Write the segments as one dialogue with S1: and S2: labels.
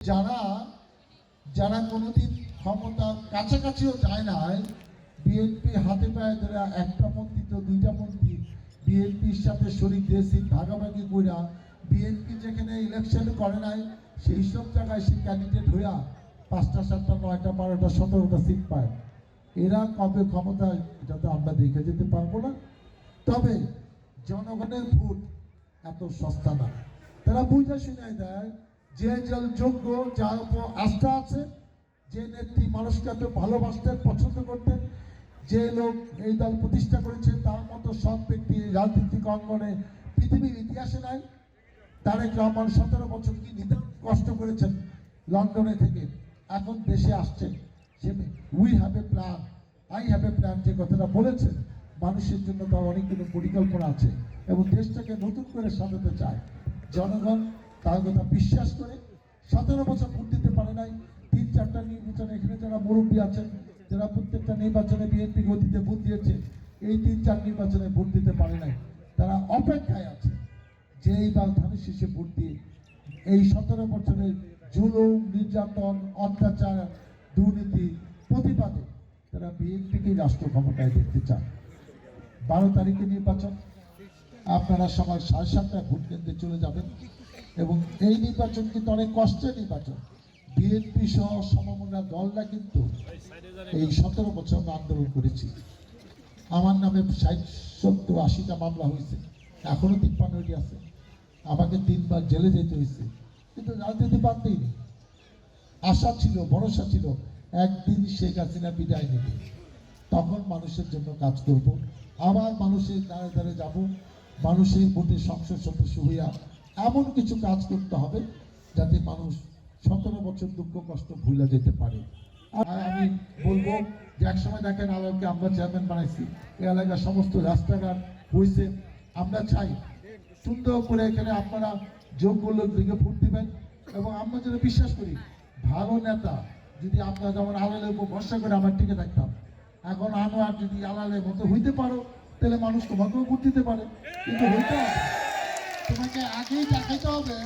S1: যারা যারা কোনোদিন ক্ষমতার কাছাকাছিও যায় না, বিএনপি হাতে পায়ে ধরে একটা মন্ত্রী তো দুইটা মন্ত্রী বিএনপির সাথে শরীর দিয়ে সিট ভাগাভাগি কইরা বিএনপি যেখানে ইলেকশন করে নাই সেই সব জায়গায় সে ক্যান্ডিডেট হইয়া 5টা 7টা 9টা 12টা 17টা সিট পায়। এরা কবে ক্ষমতায় এটা তো আমরা দেখে যেতে পারবো না। তবে জনগণের ভোট এত সস্তা না, তারা বুঝে শুনে দেয় যে যোগ্য, যার উপর আস্থা আছে, যে নেত্রী মানুষকে এত ভালোবাসতেন, পছন্দ করতেন, যে লোক এই দল প্রতিষ্ঠা করেছে তার মতো সৎ ব্যক্তি রাজনৈতিক অঙ্গনে পৃথিবীর ইতিহাসে নাই। তারেক রহমান 17 বছর কি নিতান্ত কষ্ট করেছেন লন্ডনে থেকে, এখন দেশে আসছেন। Say we have a plan, I have a plan যে কথাটা বলেছেন, মানুষের জন্য তার অনেকগুলো পরিকল্পনা আছে এবং দেশটাকে নতুন করে সাজাতে চায়। জনগণ তার কথা বিশ্বাস করে 17 বছর ভোট দিতে পারে নাই। 3-4টা নির্বাচনে এখানে যারা মুরব্বী আছেন, যারা প্রত্যেকটা নির্বাচনে বিএনপি গতিতে ভোট দিয়েছে, এই 3-4 নির্বাচনে ভোট দিতে পারে নাই। তারা অপেক্ষায় আছে যে এইবার ধানের শীষে ভোট দিয়ে এই 17 বছরের জুলুম, নির্যাতন, অত্যাচার, দুর্নীতি প্রতিবাদে তারা বিএনপিকে রাষ্ট্র ক্ষমতায় দেখতে চান। 12 তারিখে নির্বাচন, আপনারা সবাই 7:30টায় ভোট কেন্দ্রে চলে যাবেন এবং এই নির্বাচন কিন্তু অনেক কষ্টের নির্বাচন। বিএনপি সহ সমমনা দলরা কিন্তু এই 17 বছর আমরা আন্দোলন করেছি। আমার নামে 60-70-80টা মামলা হয়েছে, এখনো 53টি আছে। আমাকে 3বার জেলে যেতে হয়েছে, কিন্তু রাজনীতি বাদ দিইনি। আশা ছিল, ভরসা ছিল একদিন শেখ হাসিনা বিদায় নেবে, তখন মানুষের জন্য কাজ করব, আবার মানুষের দ্বারে দ্বারে যাব, মানুষের ভোটে সংসদ সদস্য হইয়া এমন কিছু কাজ করতে হবে যাতে মানুষ 17 বছর দুঃখ কষ্ট ভুলে যেতে পারে। আর আমি বলবো যে একসময় দেখেন আলোকে আমরা চেয়ারম্যান বানাইছি, এই এলাকার সমস্ত রাস্তাঘাট হয়েছে। আমরা চাই সুন্দর করে এখানে আপনারা যোগ্য লোক দিকে ভোট দিবেন এবং আমরা যেন বিশ্বাস করি ভালো নেতা যদি আপনারা যেমন আলালের উপর ভরসা করে আমার টিকে থাকতাম, এখন আনোয়ার যদি আলালের মতো হইতে পারো তাহলে মানুষ তোমাকেও ভোট দিতে পারে। কিন্তু হইতে হবে, তোমাকে আগেই দেখাতে হবে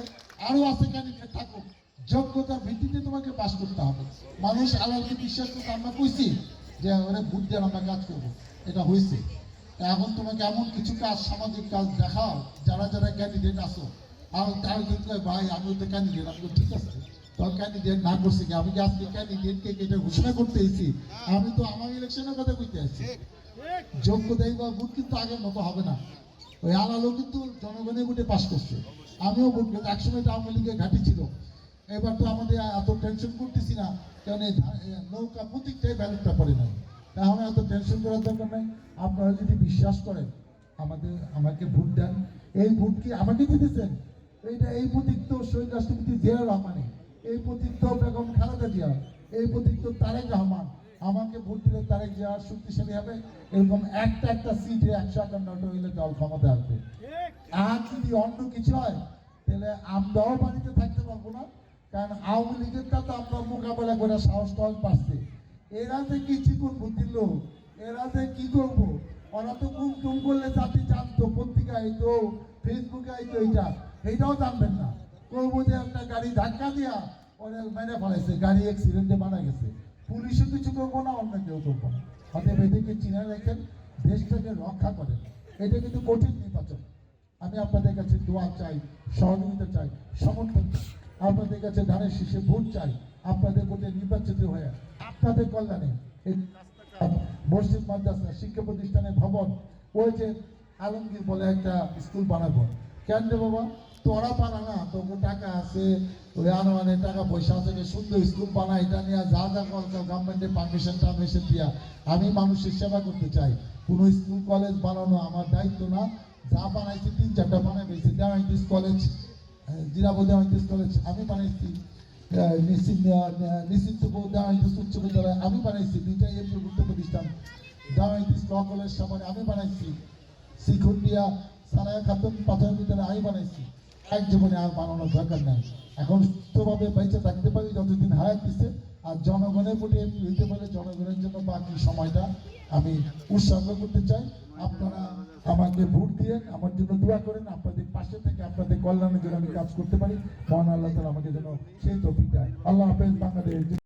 S1: আরো আছে ক্যান্ডিডেট থাকুক, যোগ্যতার ভিত্তিতে তোমাকে পাস করতে হবে। মানুষ আলালকে বিশ্বাস করতে আমরা কইছি যে ওরা ভোট দিয়ে আমরা কাজ করবো, এটা হয়েছে। এখন তোমাকে এমন কিছু কাজ, সামাজিক কাজ দেখাও যারা যারা ক্যান্ডিডেট আসো, আর তার কিন্তু ভাই আমি তো ক্যান্ডিডেট, আমি ঠিক আছে তোর ক্যান্ডিডেট না করছি কি, আমি কি আজকে ক্যান্ডিডেটকে এটা ঘোষণা করতে এসেছি? আমি তো আমার ইলেকশনের কথা কইতে আসছি। যোগ্যতা বা ভোট কিন্তু আগের মতো হবে না। ওই আলালো কিন্তু জনগণের ভোটে পাস করছে, আমিও ভোট করছি। একসময় তো আওয়ামী লীগের ঘাঁটি ছিল, এবার তো আমাদের এত টেনশন করতেছি না, কারণ এই নৌকা প্রতীকটাই ব্যালটটা পড়ে নাই, তাহলে এত টেনশন করার দরকার নাই। আপনারা যদি বিশ্বাস করেন আমাকে ভোট দেন। এই ভোট কি আমাকে দিতেছেন? এই প্রতীক তো শহীদ রাষ্ট্রপতি জিয়াউর রহমানের, এই প্রতীক তো বেগম খালেদা জিয়া, এই প্রতীক তো তারেক রহমান। আমাকে ভোট দিলে তারেক জিয়া শক্তিশালী হবে। এরকম একটা সিটে 151টা হইলে দল ক্ষমতা আসবে। আর যদি অন্য কিছু হয় তাহলে আমরাও বাড়িতে থাকতে পারবো না, কারণ আওয়ামী লীগেরটা তো আমরা মোকাবেলা করে সাহস টাহস বাঁচতে। এরা যে কি চিকুন বুদ্ধির লোক, এরা যে কি করবো, ওরা তো টুম করলে জাতি জানতো, পত্রিকা আইতো, ফেসবুকে আইতো, এইটাও জানবেন না। করবো যে একটা গাড়ি ধাক্কা দিয়া ওরা মেরে ফেলাইছে, গাড়ি অ্যাক্সিডেন্টে মারা গেছে, পুলিশও কিছু করবো না, অন্য কেউ করবো না। অতএব এদেরকে চিনে রাখেন, দেশটাকে রক্ষা করেন। এটা কিন্তু কঠিন নির্বাচন। আমি আপনাদের কাছে দোয়া চাই, সহযোগিতা চাই, সমর্থন চাই। আপনাদের কাছে ধানের শীষে ভোট চাই, আপনাদের ভোটে নির্বাচিত হয়ে আপনাদের কল্যাণে এই মসজিদ, মাদ্রাসা, শিক্ষা প্রতিষ্ঠানের ভবন, ওই যে আলমগীর বলে একটা স্কুল বানাবো। কেন রে বাবা, তোরা পারা না, তোর টাকা আছে, ওই আনোয়ানের টাকা পয়সা আছে, সুন্দর স্কুল বানা, এটা নিয়ে যা যা করতে গভর্নমেন্টের পারমিশন দিয়া আমি মানুষের সেবা করতে চাই। কোনো স্কুল কলেজ বানানো আমার দায়িত্ব না। যা বানাইছি 3-4টা বানাই পেয়েছি। দেওয়াইতিস কলেজ, জিরাবো দেওয়াইতিস কলেজ আমি বানাইছি, নিশ্চিন্তপুর দেওয়াইতিস উচ্চ বিদ্যালয় আমি বানাইছি, 2টা এমপি গুরুত্ব প্রতিষ্ঠান, দেওয়াইতিস ল কলেজ সামনে আমি বানাইছি, শিখুন্দিয়া সারায়া খাতুন প্রাথমিক বিদ্যালয় আমি বানাইছি। এক জীবনে আর বানানোর দরকার নাই। এখন সুস্থভাবে বেঁচে থাকতে পারি যতদিন হায়াত দিচ্ছে, আর জনগণের ভোটে এমপি হইতে পারে, জনগণের জন্য বাকি সময়টা আমি উৎসর্গ করতে চাই। আপনারা আমাকে ভোট দিয়ে আমার জন্য দোয়া করেন, আপনাদের পাশে থেকে আপনাদের কল্যাণের জন্য আমি কাজ করতে পারি। মহান আল্লাহ তাআলা আমাকে যেন সেই তৌফিক দেয়। আল্লাহ হাফেজ। বাংলাদেশ।